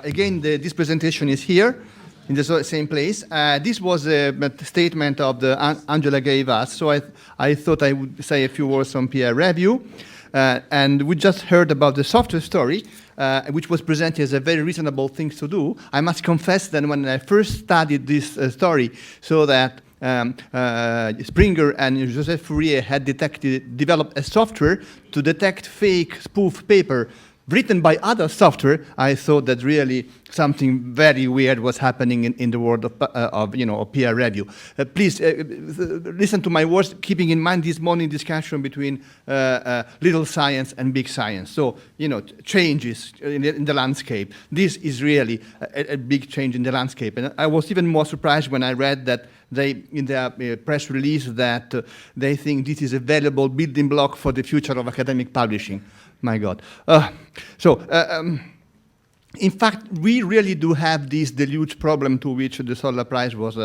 Again, this presentation is here in the same place. This was a statement of Angela gave us, so I thought I would say a few words on peer review. And we just heard about the software story, which was presented as a very reasonable thing to do. I must confess that when I first studied this story, so that Springer and Joseph Fourier had developed a software to detect fake spoof paper written by other software, I thought that really something very weird was happening in the world of peer review. Please listen to my words, keeping in mind this morning discussion between little science and big science. So, changes in the landscape. This is really a big change in the landscape. And I was even more surprised when I read that they, in their press release, that they think this is a valuable building block for the future of academic publishing. My God. In fact, we really do have this deluge problem to which the Solar Prize was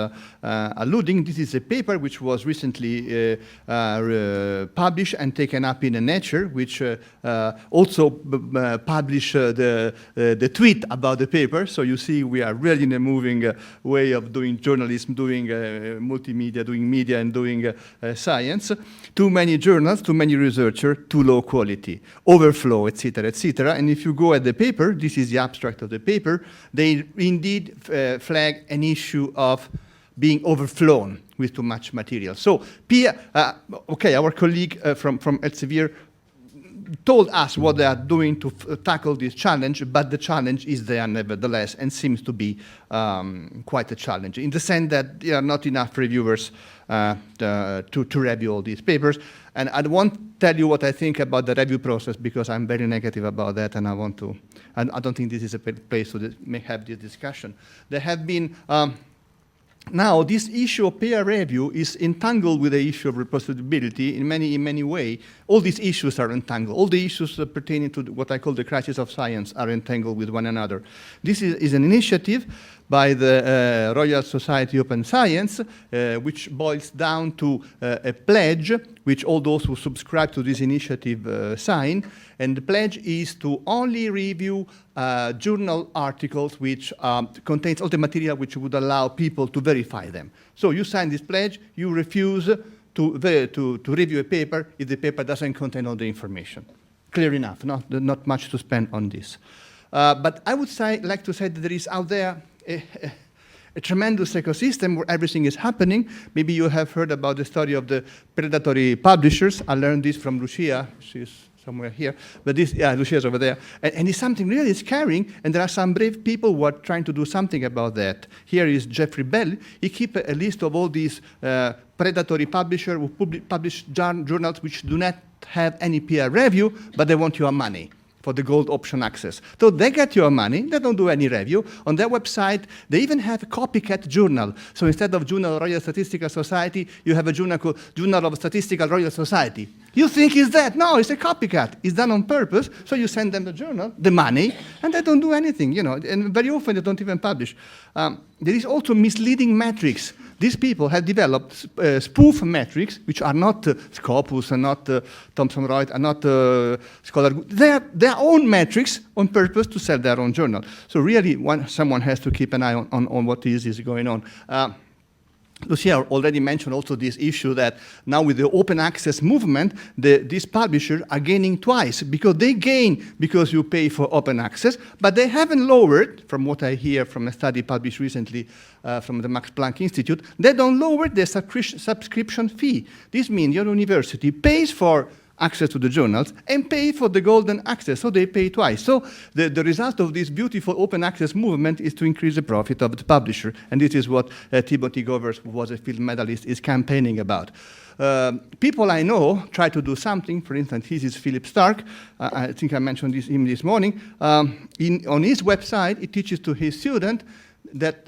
alluding. This is a paper which was recently published and taken up in Nature, which also published the tweet about the paper. So you see, we are really in a moving way of doing journalism, doing multimedia, doing media, and doing science. Too many journals, too many researchers, too low quality, overflow, etc., etc. And if you go at the paper, this is the abstract of the paper, they indeed flag an issue of being overflown with too much material. So, our colleague from Elsevier told us what they are doing to tackle this challenge, but the challenge is there nevertheless and seems to be quite a challenge in the sense that there are not enough reviewers to review all these papers. And I won't tell you what I think about the review process because I'm very negative about that, and I don't think this is a place to have this discussion. There have been now, this issue of peer review is entangled with the issue of reproducibility in many ways. All these issues are entangled. All the issues pertaining to what I call the crisis of science are entangled with one another. This is an initiative by the Royal Society Open Science, which boils down to a pledge, which all those who subscribe to this initiative sign. And the pledge is to only review journal articles which contains all the material which would allow people to verify them. So you sign this pledge, you refuse to review a paper if the paper doesn't contain all the information. Clear enough, not much to spend on this. But I would like to say that there is out there a tremendous ecosystem where everything is happening. Maybe you have heard about the story of the predatory publishers. I learned this from Lucia. She's somewhere here, but Lucia's over there. And it's something really scaring, and there are some brave people who are trying to do something about that. Here is Jeffrey Bell. He keeps a list of all these predatory publishers who publish journals which do not have any peer review, but they want your money for the gold option access. So they get your money, they don't do any review. On their website, they even have a copycat journal. So instead of Journal of Royal Statistical Society, you have a journal called Journal of Statistical Royal Society. You think it's that? No, it's a copycat. It's done on purpose, so you send them the journal, the money, and they don't do anything, and very often they don't even publish. There is also misleading metrics. These people have developed spoof metrics, which are not Scopus and not Thomson-Reuters and not Scholar. They are their own metrics on purpose to sell their own journal. So really, someone has to keep an eye on what is going on. Lucia already mentioned also this issue that now with the open access movement, these publishers are gaining twice, because they gain because you pay for open access, but they haven't lowered, from what I hear from a study published recently from the Max Planck Institute, they don't lower their subscription fee. This means your university pays for access to the journals and pay for the golden access, so they pay twice. So the result of this beautiful open access movement is to increase the profit of the publisher, and this is what Timothy Govers, who was a field medalist, is campaigning about. People I know try to do something. For instance, this is Philip Stark. I think I mentioned him this morning. On his website, he teaches to his student that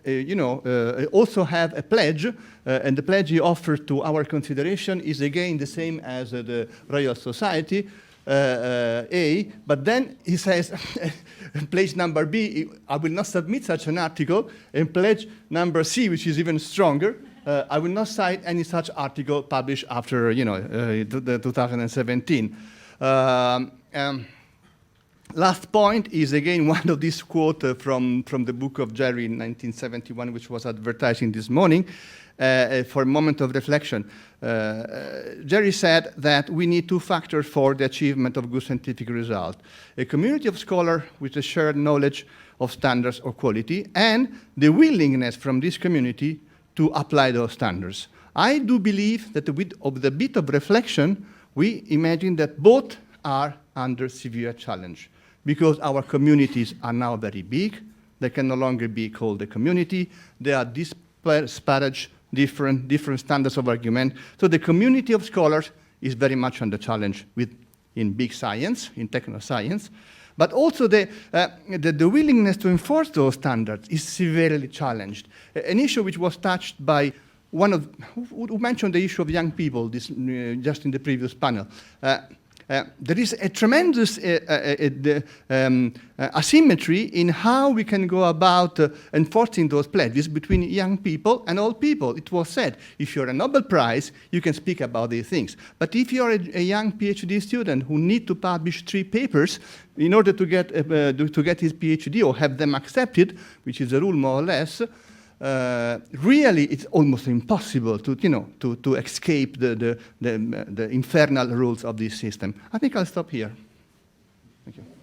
also have a pledge, and the pledge he offered to our consideration is again the same as the Royal Society. A, but then he says, pledge number B, I will not submit such an article, and pledge number C, which is even stronger, I will not cite any such article published after, the 2017. Last point is, again, one of these quotes from the book of Jerry in 1971, which was advertising this morning, for a moment of reflection. Jerry said that we need two factors for the achievement of good scientific result: a community of scholars with a shared knowledge of standards or quality, and the willingness from this community to apply those standards. I do believe that with a bit of reflection, we imagine that both are under severe challenge, because our communities are now very big. They can no longer be called a community. They are disparate, different standards of argument. So the community of scholars is very much under challenge in big science, in techno-science. But also the willingness to enforce those standards is severely challenged. An issue which was touched by one of, who mentioned the issue of young people just in the previous panel. There is a tremendous asymmetry in how we can go about enforcing those pledges between young people and old people. It was said, if you're a Nobel Prize, you can speak about these things. But if you're a young PhD student who need to publish 3 papers in order to get his PhD or have them accepted, which is a rule more or less, really, it's almost impossible to escape the infernal rules of this system. I think I'll stop here. Thank you.